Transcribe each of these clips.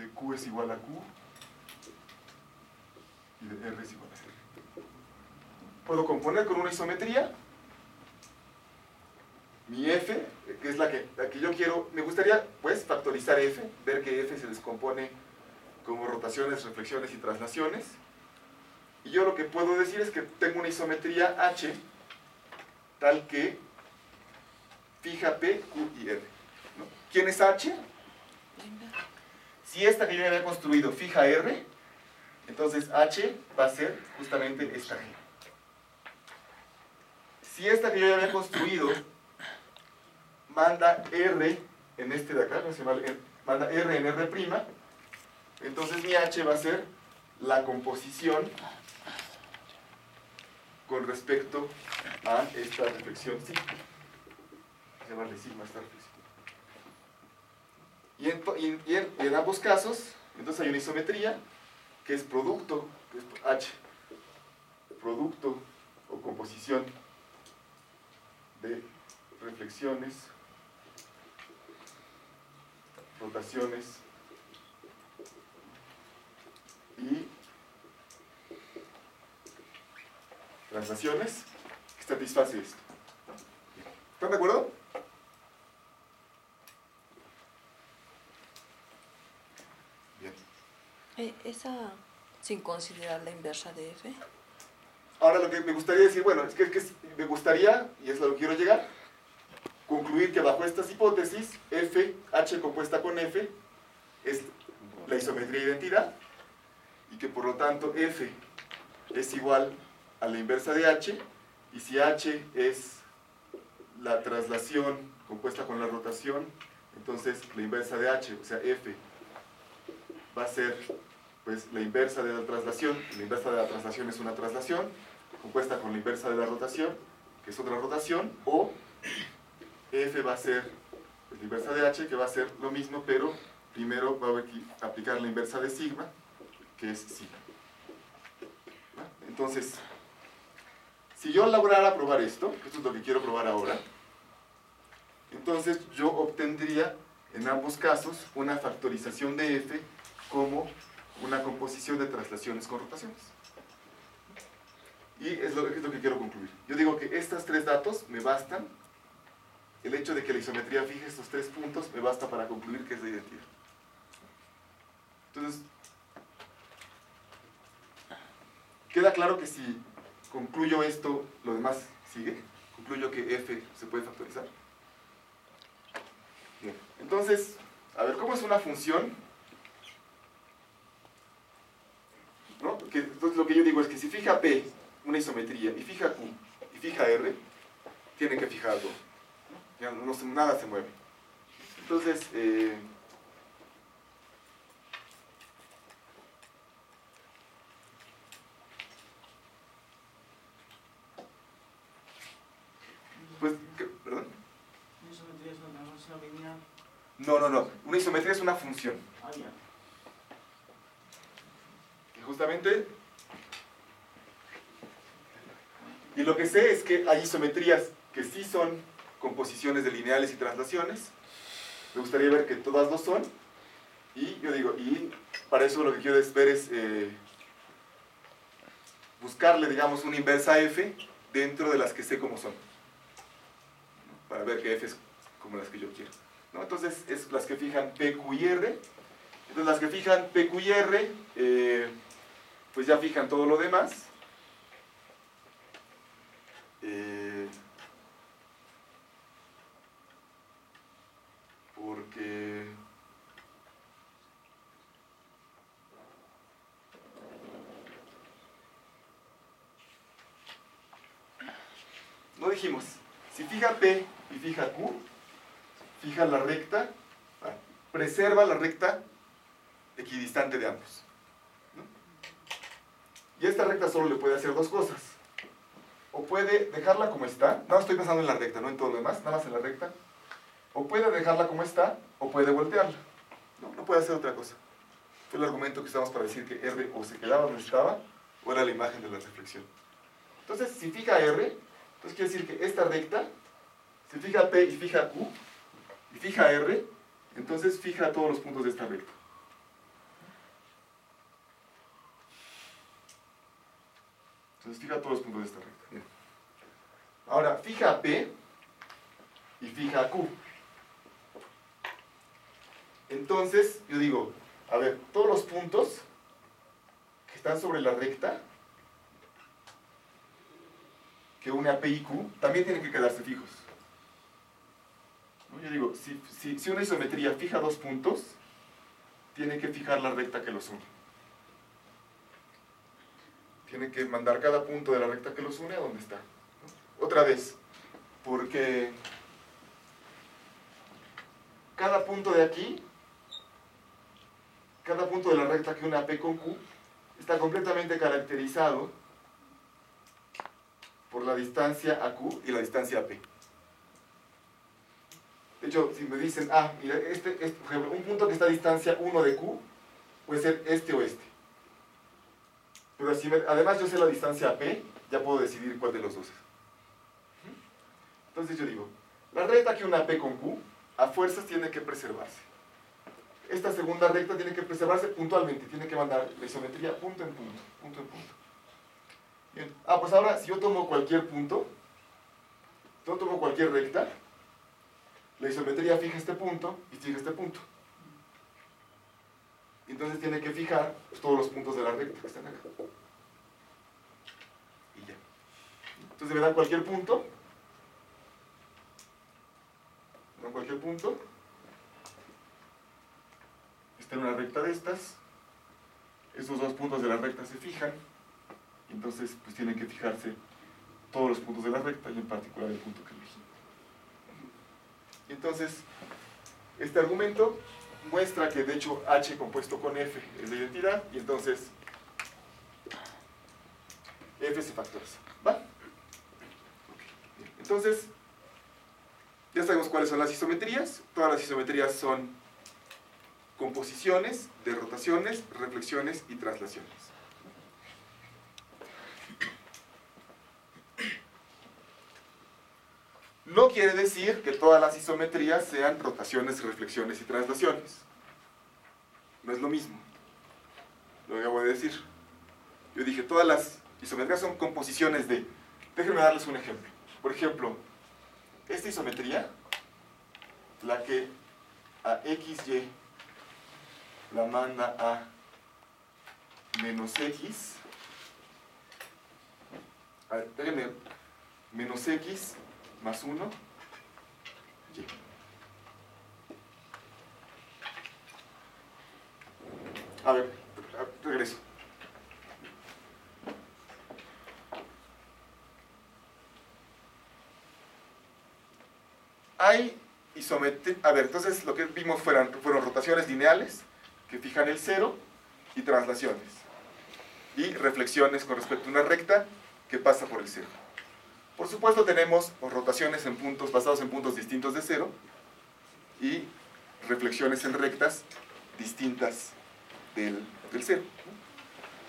de Q es igual a Q y de R es igual a R. Puedo componer con una isometría mi F, que es la que yo quiero. Me gustaría, pues, factorizar F, ver que F se descompone como rotaciones, reflexiones y traslaciones. Y yo lo que puedo decir es que tengo una isometría H tal que fija P, Q y R, ¿no? ¿Quién es H? Si esta que yo ya había construido fija R, entonces H va a ser justamente esta G. Si esta que yo ya había construido manda R en este de acá, ¿no? Manda R en R', entonces mi H va a ser la composición con respecto a esta reflexión sigma. Vamos a llamarle sigma esta reflexión. Y en ambos casos, entonces hay una isometría que es producto, que es H, producto o composición de reflexiones, rotaciones y traslaciones que satisface esto. ¿Están de acuerdo? Bien. Esa sin considerar la inversa de F. Ahora lo que me gustaría decir, bueno, es que me gustaría, y es a lo que quiero llegar, concluir que bajo estas hipótesis, F, H compuesta con F, es la isometría de identidad, y que por lo tanto F es igual a la inversa de H, y si H es la traslación compuesta con la rotación, entonces la inversa de H, o sea F, va a ser pues la inversa de la traslación. La inversa de la traslación es una traslación compuesta con la inversa de la rotación, que es otra rotación, o F va a ser pues, la inversa de H, que va a ser lo mismo, pero primero va a aplicar la inversa de sigma, que es sigma. Entonces, si yo lograra probar esto es lo que quiero probar ahora, entonces yo obtendría en ambos casos una factorización de F como una composición de traslaciones con rotaciones. Y es lo que quiero concluir. Yo digo que estos tres datos me bastan. El hecho de que la isometría fije estos tres puntos me basta para concluir que es de identidad. Entonces, queda claro que si concluyo esto, lo demás sigue. Concluyo que F se puede factorizar. Bien. Entonces, a ver, ¿cómo es una función? ¿No? Entonces lo que yo digo es que si fija P una isometría y fija Q y fija R, tienen que fijar todo. Ya nada se mueve. Entonces, pues, ¿perdón? ¿Una isometría es una función lineal? No. Una isometría es una función. Ah, ya. Y justamente, y lo que sé es que hay isometrías que sí son composiciones de lineales y traslaciones. Me gustaría ver que todas lo son. Y yo digo, y para eso lo que quiero ver es buscarle, digamos, una inversa F dentro de las que sé cómo son. Para ver que F es como las que yo quiero. ¿No? Entonces, es las que fijan P, Q y R. Entonces, las que fijan P, Q y R, pues ya fijan todo lo demás. Porque no dijimos, si fija P y fija Q, fija la recta, preserva la recta equidistante de ambos, ¿no? Y esta recta solo le puede hacer dos cosas. O puede dejarla como está, nada más estoy pensando en la recta, no en todo lo demás, nada más en la recta. O puede dejarla como está, o puede voltearla. No puede hacer otra cosa. Fue el argumento que usamos para decir que R o se quedaba donde estaba, o era la imagen de la reflexión. Entonces, si fija R, entonces quiere decir que esta recta, si fija P y fija Q, y fija R, entonces fija todos los puntos de esta recta. Entonces fija todos los puntos de esta recta. Bien. Ahora, fija a P y fija a Q. Entonces, yo digo, a ver, todos los puntos que están sobre la recta que une a P y Q también tienen que quedarse fijos. ¿No? Yo digo, si una isometría fija dos puntos, tiene que fijar la recta que los une. Tiene que mandar cada punto de la recta que los une a donde está. ¿No? Otra vez, porque cada punto de aquí, cada punto de la recta que une a P con Q, está completamente caracterizado por la distancia a Q y la distancia a P. De hecho, si me dicen, mira, por ejemplo, un punto que está a distancia 1 de Q, puede ser este o este. Pero si además yo sé la distancia a P, ya puedo decidir cuál de los dos es. Entonces yo digo, la recta que une a P con Q, a fuerzas tiene que preservarse. Esta segunda recta tiene que preservarse puntualmente, tiene que mandar la isometría punto en punto, punto en punto. Bien. Pues ahora, si yo tomo cualquier punto, yo tomo cualquier recta, la isometría fija este punto y fija este punto. Entonces tiene que fijar todos los puntos de la recta que están acá. Y ya. Entonces me dan cualquier punto. Me dan cualquier punto. Está en una recta de estas. Esos dos puntos de la recta se fijan. Entonces, pues tienen que fijarse todos los puntos de la recta y en particular el punto que elegí. Entonces, este argumento muestra que de hecho H compuesto con F es la identidad y entonces F se factoriza. ¿Va? Okay. Bien. Entonces, ya sabemos cuáles son las isometrías. Todas las isometrías son composiciones de rotaciones, reflexiones y traslaciones. No quiere decir que todas las isometrías sean rotaciones, reflexiones y traslaciones. No es lo mismo. Lo acabo de decir. Yo dije, todas las isometrías son composiciones de... Déjenme darles un ejemplo. Por ejemplo, esta isometría, la que a XY la manda a menos X. A ver, déjenme, menos X más 1, Y. A ver, regreso. Hay isometría. A ver, entonces lo que vimos fueron rotaciones lineales que fijan el 0 y traslaciones. Y reflexiones con respecto a una recta que pasa por el 0. Por supuesto tenemos rotaciones en puntos basados en puntos distintos de 0 y reflexiones en rectas distintas del 0.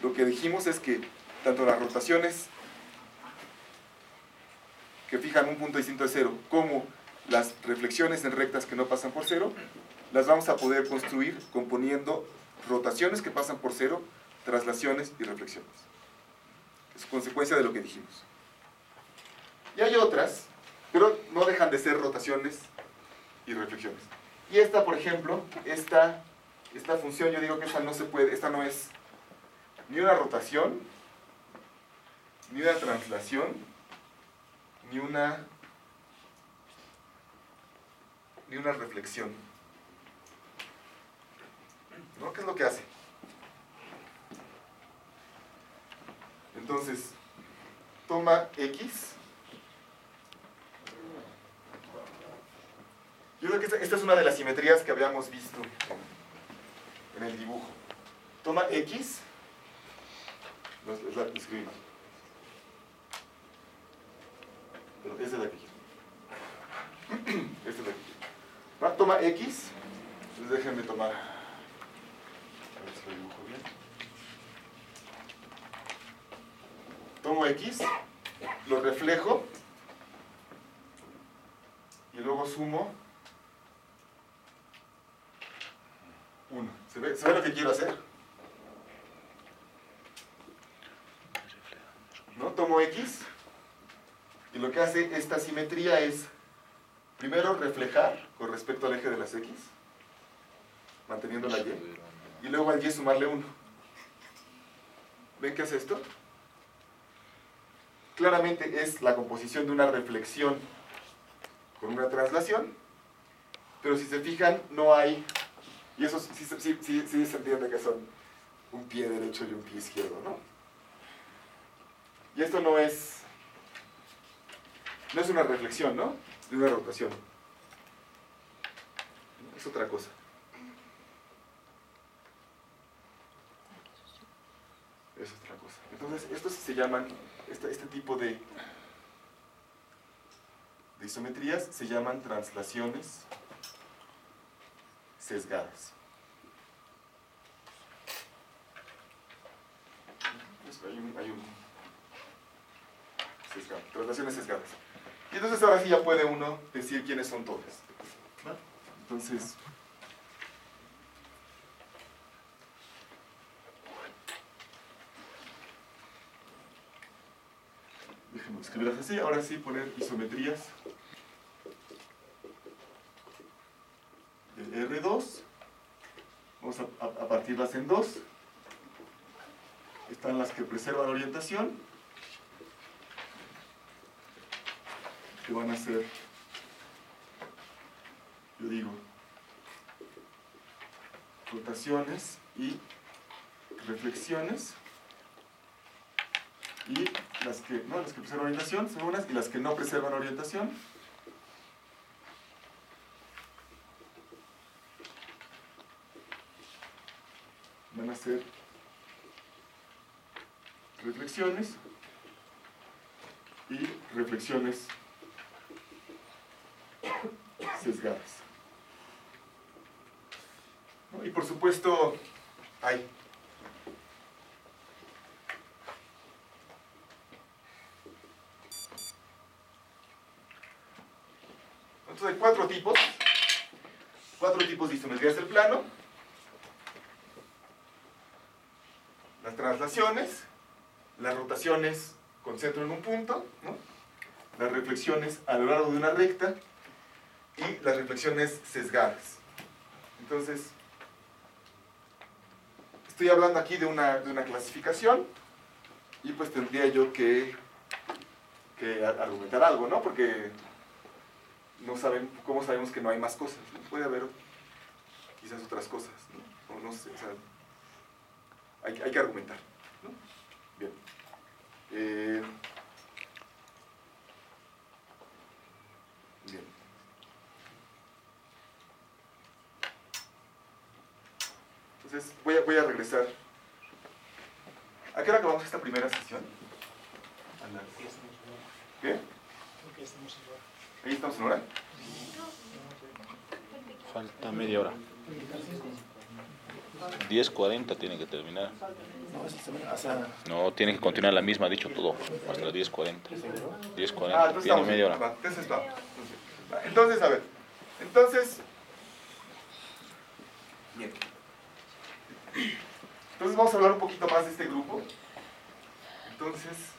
Lo que dijimos es que tanto las rotaciones que fijan un punto distinto de 0 como las reflexiones en rectas que no pasan por 0 las vamos a poder construir componiendo rotaciones que pasan por 0, traslaciones y reflexiones. Es consecuencia de lo que dijimos. Y hay otras, pero no dejan de ser rotaciones y reflexiones. Y esta, por ejemplo, esta función, yo digo que esta no se puede, esta no es ni una rotación, ni una translación, ni una reflexión. ¿No? ¿Qué es lo que hace? Entonces, toma X. Yo creo que esta es una de las simetrías que habíamos visto en el dibujo. Toma X. La escribimos. Pero esta es la que quiero. Esta es la que quiero. Toma X. Entonces déjenme tomar. A ver si lo dibujo bien. Tomo X. Lo reflejo. Y luego sumo 1. ¿Se ve lo que quiero hacer? ¿No? tomo X y lo que hace esta simetría es primero reflejar con respecto al eje de las X, manteniendo la Y, y luego al Y sumarle 1. ¿Ven qué hace esto? Claramente es la composición de una reflexión con una traslación, pero si se fijan, no hay, y eso sí se entiende que son un pie derecho y un pie izquierdo, ¿no? Y esto no es una reflexión, ¿no? De una rotación. Es otra cosa. Es otra cosa. Entonces, estos se llaman, este tipo de isometrías se llaman translaciones sesgadas. Hay un sesgado, translaciones sesgadas. Y entonces ahora sí ya puede uno decir quiénes son todas. ¿Va? Entonces, déjenme escribirlas así. Ahora sí poner isometrías de R2. Vamos a partirlas en dos. Están las que preservan orientación, que van a ser, yo digo, rotaciones y reflexiones, y las que preservan orientación son unas, y las que no preservan orientación van a ser reflexiones y reflexiones sesgadas. ¿No? Y por supuesto hay entonces hay cuatro tipos de isometrías del plano: las traslaciones, las rotaciones con centro en un punto, ¿no? Las reflexiones a lo largo de una recta y las reflexiones sesgadas. Entonces, estoy hablando aquí de una clasificación, y pues tendría yo que argumentar algo, ¿no? Porque ¿cómo sabemos que no hay más cosas? ¿No? Puede haber quizás otras cosas, ¿no? O no sé, o sea, hay que argumentar, ¿no? Bien. Bien. Entonces, voy a regresar. ¿A qué hora acabamos esta primera sesión? ¿Qué? ¿Ahí estamos en hora? Falta media hora. 10:40 tiene que terminar. No, tiene que continuar la misma, dicho todo, hasta las 10:40. 10:40, tiene media hora. Entonces va. Entonces, a ver. Bien. Entonces vamos a hablar un poquito más de este grupo. Entonces,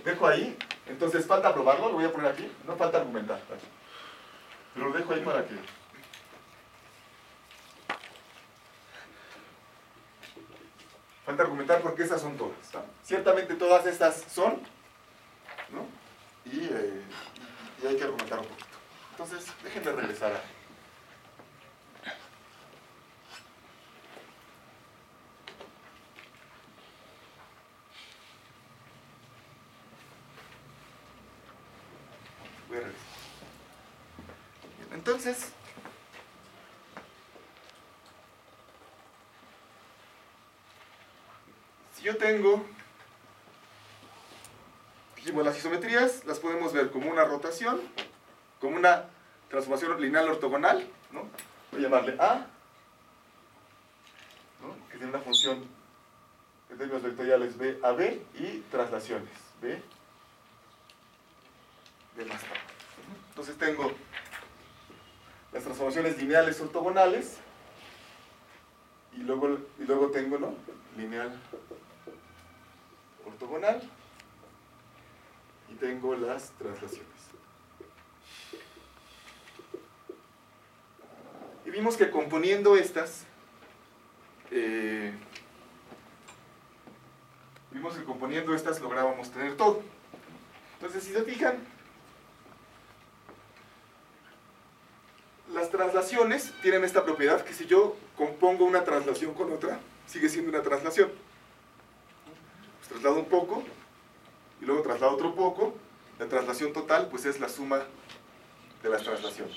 dejo ahí. Entonces, falta probarlo, lo voy a poner aquí. No falta argumentar. Pero lo dejo ahí para que... Falta argumentar porque esas son todas, ¿no? Ciertamente todas estas son, ¿no? Y hay que argumentar un poquito. Entonces, déjenme regresar a... Voy a regresar. Bien, entonces... Si yo tengo... Dijimos, las isometrías las podemos ver como una rotación, como una transformación lineal ortogonal, ¿no? Voy a llamarle A, ¿no? Que tiene una función en términos vectoriales B a B, y traslaciones B más A. Entonces tengo las transformaciones lineales ortogonales, y luego tengo, ¿no? Lineal ortogonal, y tengo las traslaciones. Y vimos que componiendo estas, lográbamos tener todo. Entonces, si se fijan, las traslaciones tienen esta propiedad que si yo compongo una traslación con otra, sigue siendo una traslación. Pues traslado un poco, y luego traslado otro poco, la traslación total pues es la suma de las traslaciones.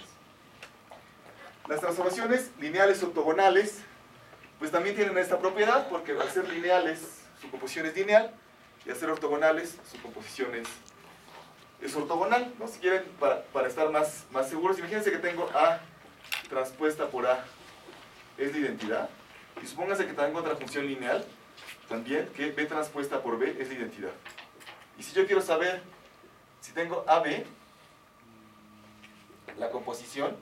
Las transformaciones lineales ortogonales pues también tienen esta propiedad, porque al ser lineales su composición es lineal, y al ser ortogonales su composición es ortogonal, ¿no? Si quieren, para estar más seguros, imagínense que tengo A transpuesta por A es la identidad, y supónganse que tengo otra función lineal también, que B transpuesta por B es la identidad. Y si yo quiero saber si tengo AB, la composición,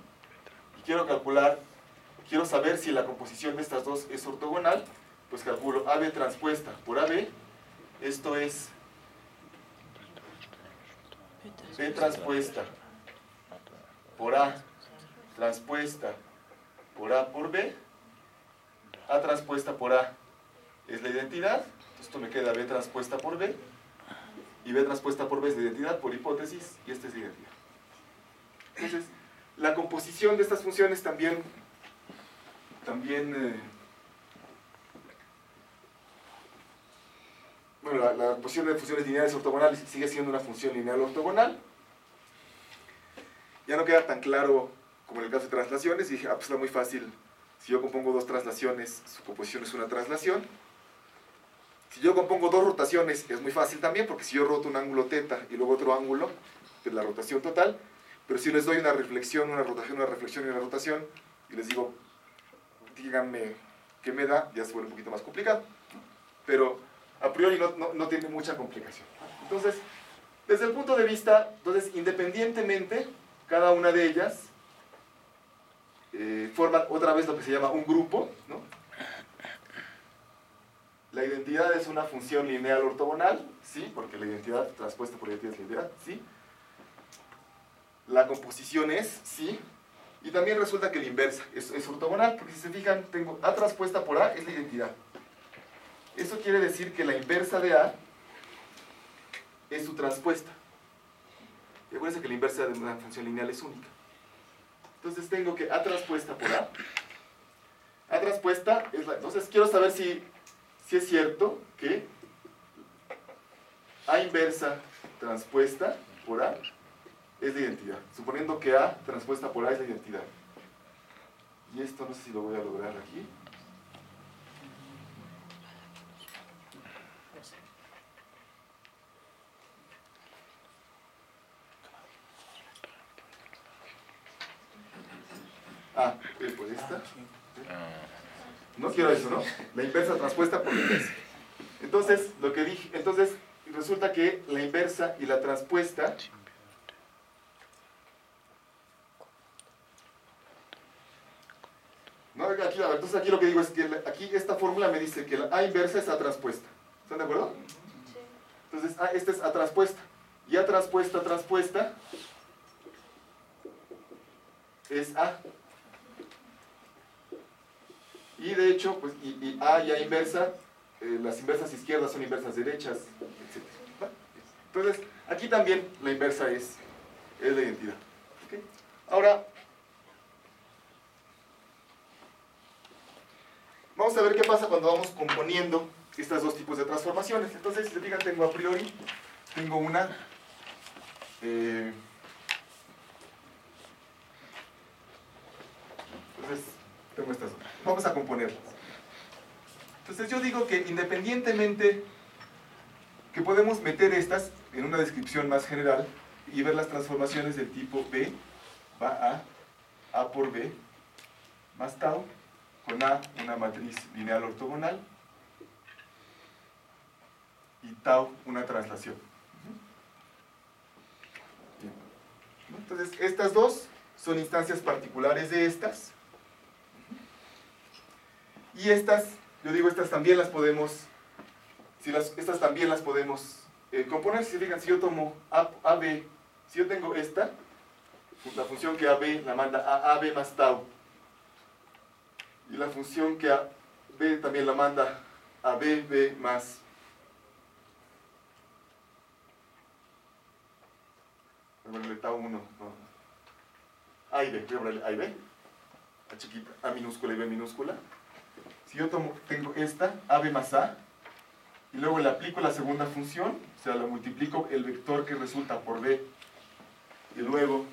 y quiero saber si la composición de estas dos es ortogonal, pues calculo AB transpuesta por AB, esto es B transpuesta por A transpuesta por A por B, A transpuesta por A es la identidad, esto me queda B transpuesta por B, y B transpuesta por B es la identidad por hipótesis, y esta es la identidad. Entonces, la composición de estas funciones también bueno, la composición de funciones lineales ortogonales sigue siendo una función lineal ortogonal. Ya no queda tan claro como en el caso de traslaciones, y dije, pues está muy fácil, si yo compongo dos traslaciones, su composición es una traslación. Si yo compongo dos rotaciones, es muy fácil también, porque si yo roto un ángulo θ y luego otro ángulo, es la rotación total. Pero si les doy una reflexión, una rotación, una reflexión y una rotación, y les digo, díganme qué me da, ya se vuelve un poquito más complicado. Pero a priori no tiene mucha complicación. Entonces, desde el punto de vista, independientemente, cada una de ellas forman otra vez lo que se llama un grupo, ¿no? La identidad es una función lineal ortogonal, sí, porque la identidad transpuesta por la identidad es la identidad, sí. La composición es, sí, y también resulta que la inversa es ortogonal, porque si se fijan, tengo A transpuesta por A es la identidad. Eso quiere decir que la inversa de A es su transpuesta. Y acuérdense que la inversa de una función lineal es única. Entonces tengo que A transpuesta por A. A transpuesta es la... Entonces quiero saber si es cierto que A inversa transpuesta por A es la identidad. Suponiendo que A transpuesta por A es la identidad. Y esto no sé si lo voy a lograr aquí. Pues esta. No quiero eso, ¿no? La inversa transpuesta por la inversa. Entonces, lo que dije, resulta que la inversa y la transpuesta no, entonces aquí lo que digo es que aquí esta fórmula me dice que la A inversa es A transpuesta. ¿Están de acuerdo? Sí. Entonces, esta es A transpuesta. Y A transpuesta es A. Y de hecho, pues, y A y A inversa, las inversas izquierdas son inversas derechas, etc. Entonces, aquí también la inversa es la identidad. ¿Okay? Ahora, vamos a ver qué pasa cuando vamos componiendo estos dos tipos de transformaciones. Entonces, si se fijan, tengo a priori, tengo una... entonces, tengo estas dos. Vamos a componerlas. Entonces yo digo que independientemente que podemos meter estas en una descripción más general y ver las transformaciones del tipo B va A por B, más tau, con A una matriz lineal ortogonal y tau una traslación. Bien. Entonces estas dos son instancias particulares de estas. Y estas, yo digo, estas también las podemos, estas también las podemos componer, si se fijan, si yo tomo AB, si yo tengo esta, la función que AB la manda a AB más tau, y la función que AB también la manda a BB más tau 1, A y B, voy a ponerle A y B, A chiquita, A minúscula y B minúscula. Si yo tengo esta, AB más A, y luego le aplico la segunda función, o sea, lo multiplico el vector que resulta por B, y luego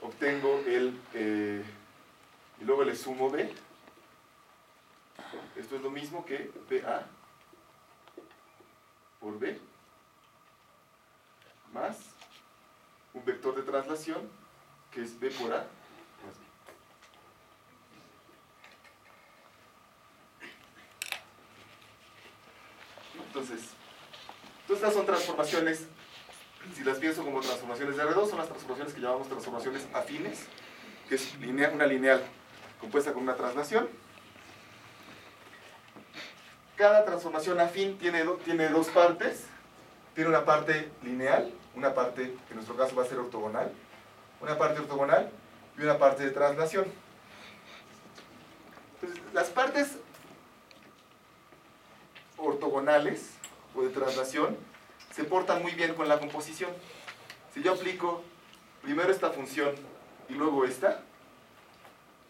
obtengo y luego le sumo B. Esto es lo mismo que BA por B más un vector de traslación que es B por A más B. Entonces estas son transformaciones, si las pienso como transformaciones de R2, son las transformaciones que llamamos transformaciones afines, que es una lineal compuesta con una traslación. Cada transformación afín tiene dos partes. Tiene una parte lineal, una parte que en nuestro caso va a ser ortogonal, una parte ortogonal y una parte de traslación. Entonces, las partes ortogonales o de traslación se portan muy bien con la composición. Si yo aplico primero esta función y luego esta,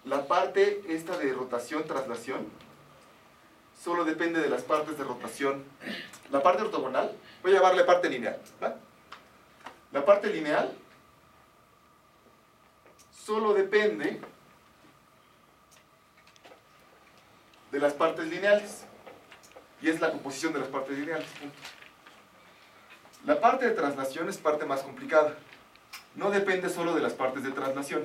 la parte esta de rotación, traslación, solo depende de las partes de rotación. La parte ortogonal, voy a llamarle parte lineal, ¿va? La parte lineal solo depende de las partes lineales, y es la composición de las partes lineales, punto. La parte de traslación es parte más complicada. No depende solo de las partes de traslación.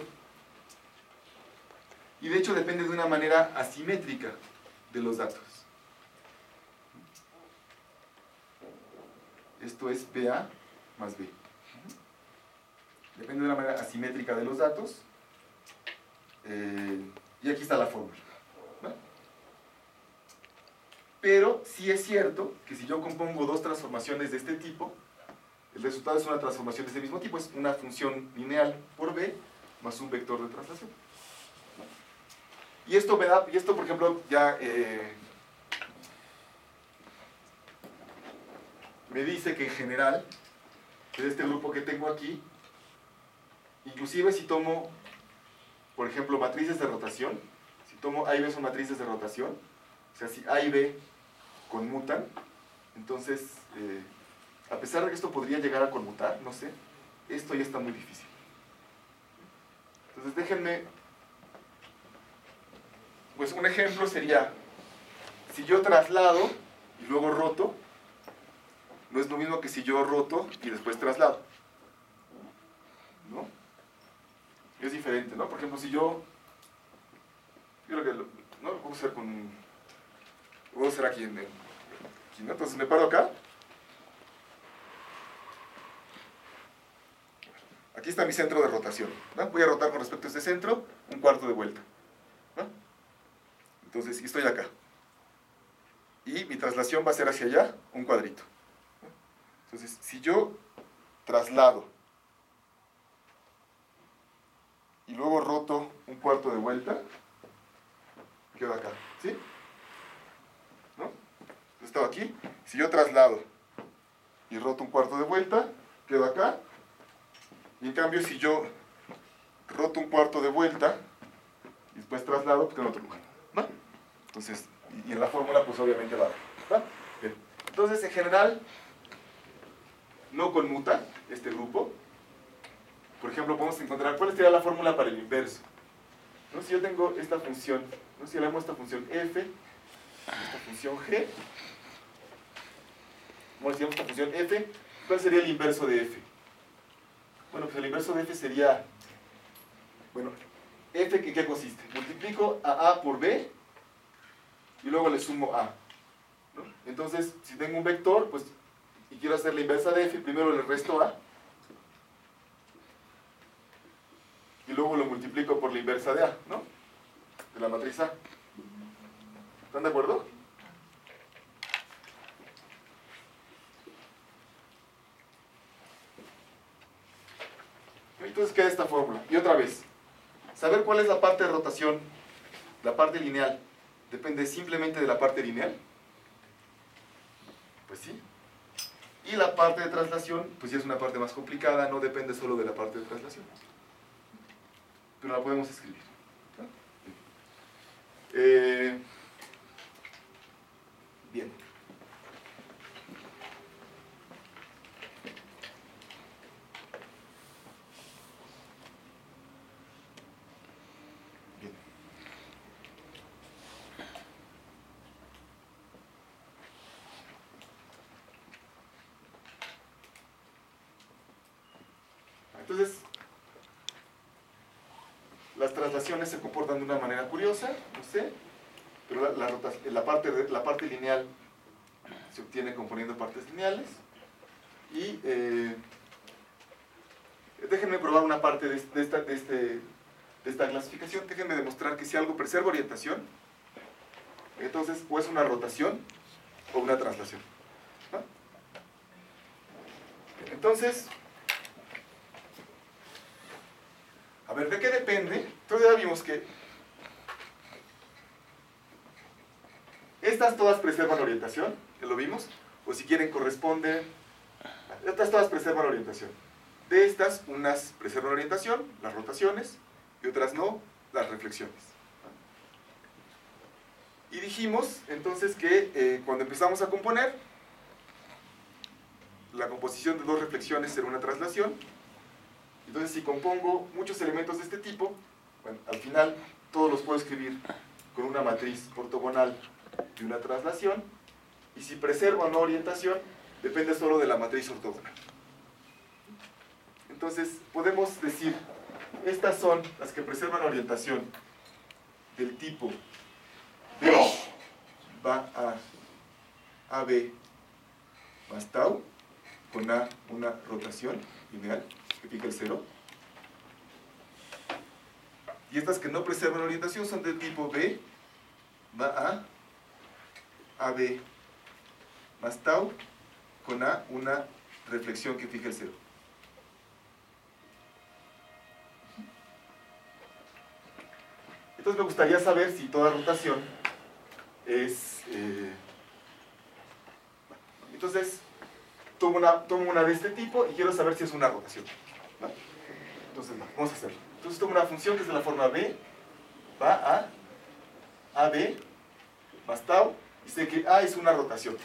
Y de hecho depende de una manera asimétrica de los datos. Esto es BA más B. Depende de una manera asimétrica de los datos. Y aquí está la fórmula. ¿Vale? Pero sí es cierto que si yo compongo dos transformaciones de este tipo, el resultado es una transformación de este mismo tipo, es una función lineal por B más un vector de traslación. Y esto me da, y esto por ejemplo ya me dice que en general, de este grupo que tengo aquí, inclusive si tomo, por ejemplo, matrices de rotación, si tomo A y B son matrices de rotación, o sea, si A y B conmutan, entonces, a pesar de que esto podría llegar a conmutar, no sé, esto ya está muy difícil. Entonces déjenme, pues un ejemplo sería, si yo traslado y luego roto, no es lo mismo que si yo roto y después traslado, ¿no? Es diferente, ¿no? Por ejemplo, si yo creo que no lo puedo hacer con, lo puedo hacer aquí ¿no? Entonces me paro acá. Aquí está mi centro de rotación, ¿no? Voy a rotar con respecto a este centro un cuarto de vuelta, ¿no? Entonces, estoy acá. Y mi traslación va a ser hacia allá, un cuadrito. Entonces, si yo traslado y luego roto un cuarto de vuelta, quedo acá, ¿sí? ¿No? Estaba aquí. Si yo traslado y roto un cuarto de vuelta, quedo acá. Y en cambio, si yo roto un cuarto de vuelta y después traslado, pues quedo en otro lugar, ¿no? Entonces, y en la fórmula, pues obviamente va, ¿no? Bien. Entonces, en general, no conmuta este grupo. Por ejemplo, podemos encontrar cuál sería la fórmula para el inverso, ¿no? Si yo tengo esta función, ¿no? Si hablamos de esta función f, esta función g, como decíamos esta función f, ¿cuál sería el inverso de f? Bueno, pues el inverso de f sería, bueno, f ¿en qué consiste? Multiplico a por b y luego le sumo a, ¿no? Entonces, si tengo un vector, pues, y quiero hacer la inversa de f, primero le resto a y luego lo multiplico por la inversa de a, ¿no? De la matriz A. ¿Están de acuerdo? Entonces queda esta fórmula. Y otra vez, saber cuál es la parte de rotación, la parte lineal, depende simplemente de la parte lineal. Pues sí. Y la parte de traslación, pues ya es una parte más complicada, no depende solo de la parte de traslación. Pero la podemos escribir. Bien. Bien. Entonces, las traslaciones se comportan de una manera curiosa, no sé, pero la parte lineal se obtiene componiendo partes lineales. Y déjenme probar una parte de esta clasificación. Déjenme demostrar que si algo preserva orientación, entonces o es una rotación o una traslación. ¿No? Entonces, a ver, ¿de qué depende? Entonces ya vimos que estas todas preservan orientación, ya lo vimos, o si quieren corresponden, estas todas preservan orientación. De estas, unas preservan orientación, las rotaciones, y otras no, las reflexiones. Y dijimos entonces que cuando empezamos a componer, la composición de dos reflexiones será una traslación. Entonces, si compongo muchos elementos de este tipo, bueno, al final todos los puedo escribir con una matriz ortogonal de una traslación, y si preservo o no orientación, depende solo de la matriz ortogonal. Entonces, podemos decir, estas son las que preservan orientación del tipo B va a AB más tau, con A una rotación lineal, que fija el 0. Y estas que no preservan orientación son del tipo B va a AB más tau, con A una reflexión que fija el 0. Entonces me gustaría saber si toda rotación es... entonces, tomo una de este tipo y quiero saber si es una rotación. ¿Va? Entonces, vamos a hacerlo. Entonces tomo una función que es de la forma B, va a AB más tau, y sé que A es una rotación.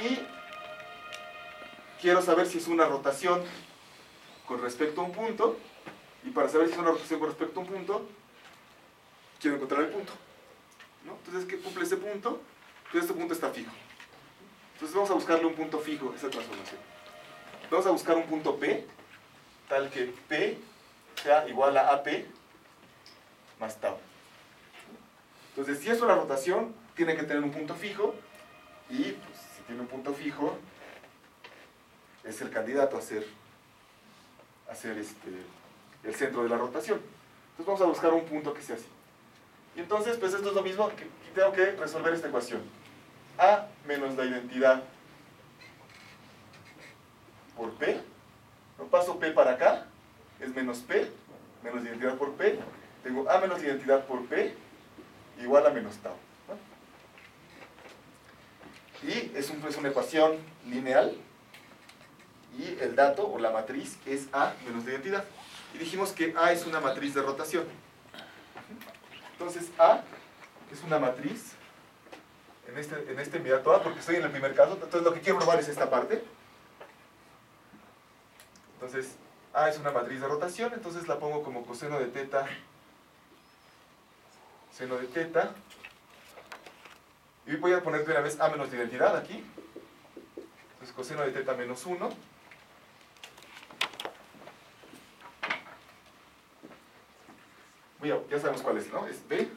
Y quiero saber si es una rotación con respecto a un punto, y para saber si es una rotación con respecto a un punto, quiero encontrar el punto, ¿no? Entonces, ¿qué cumple ese punto? Entonces este punto está fijo. Entonces vamos a buscarle un punto fijo a esa transformación. Vamos a buscar un punto P, tal que P sea igual a AP más tau. Entonces, si es una rotación, tiene que tener un punto fijo, y pues, si tiene un punto fijo, es el candidato a ser el centro de la rotación. Entonces vamos a buscar un punto que sea así. Y entonces, pues esto es lo mismo, que tengo que resolver esta ecuación. A menos la identidad por P, no paso P para acá, es menos P, menos la identidad por P, tengo A menos la identidad por P, igual a menos tau, ¿no? Y es una ecuación lineal, y el dato o la matriz es A menos la identidad. Y dijimos que A es una matriz de rotación. Entonces A es una matriz en este inmediato A, porque estoy en el primer caso. Entonces lo que quiero probar es esta parte. Entonces A es una matriz de rotación, entonces la pongo como coseno de teta, seno de teta, y voy a poner de una vez A menos la identidad aquí. Entonces coseno de teta menos 1. Ya sabemos cuál es, ¿no? Es B